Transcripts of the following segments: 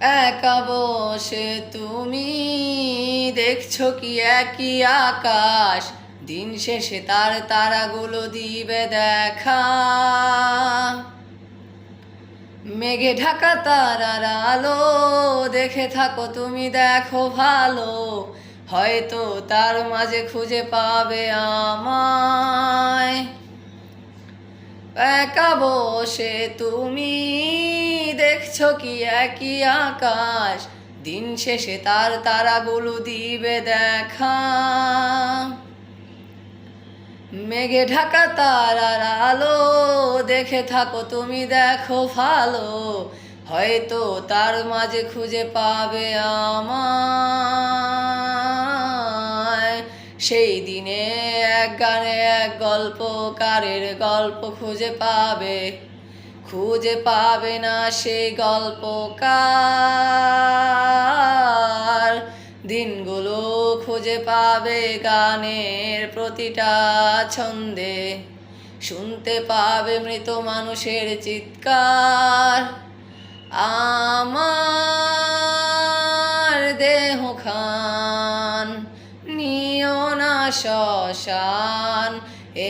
একা বসে তুমি দেখছো কি একই আকাশ, দিন শেষে তার তারাগুলো দিবে দেখা। মেঘে ঢাকা তারার আলো দেখে থাকো তুমি, দেখো ভালো, হয়তো তার মাঝে খুঁজে পাবে আমায়। একা বসে তুমি দেখছো কি একই আকাশ, দিন শেষে তার তারাগুলো দিবে দেখা। মেঘে ঢাকা তারার আলো দেখে থাকো তুমি, দেখো ভালো, হয়তো তার মাঝে খুঁজে পাবে আমায়। সেই দিনে এক গানে এক গল্পকারের গল্প খুঁজে পাবে না সেই গল্পকার। দিনগুলো খুঁজে পাবে গানের প্রতিটা ছন্দে, শুনতে পাবে মৃত মানুষের চিৎকার। আমার দেহ খান নিও না শ্মশান,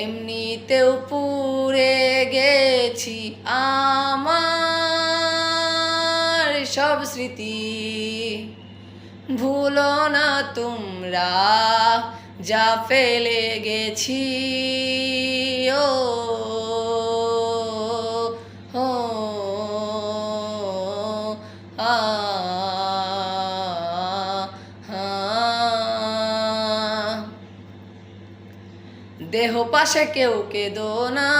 এমনিতেও পুড়ে গেছি আমার সব স্মৃতি। ভুলো না তোমরা যা ফেলে গেছি, ও ও আ দেহ পাশে কেউ কেঁদো না,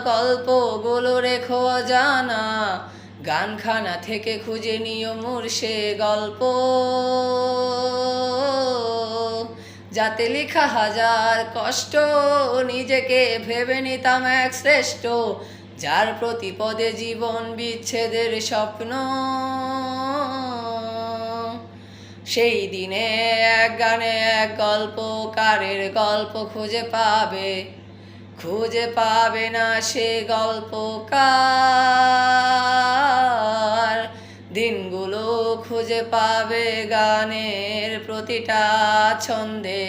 গল্পগুলো রেখো জানা, গানখানা থেকে খুঁজে নিও সে গল্প, যাতে লেখা হাজার কষ্ট নিজেকে ভেবে নিতাম এক শ্রেষ্ঠ, যার প্রতি পদে জীবন বিচ্ছেদের স্বপ্ন। সেই দিনে এক গানে এক গল্পকারের গল্প খুঁজে পাবে না সে গল্পকার। দিনগুলো খুঁজে পাবে গানের প্রতিটা ছন্দে,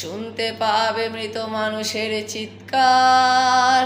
শুনতে পাবে মৃত মানুষের চিৎকার।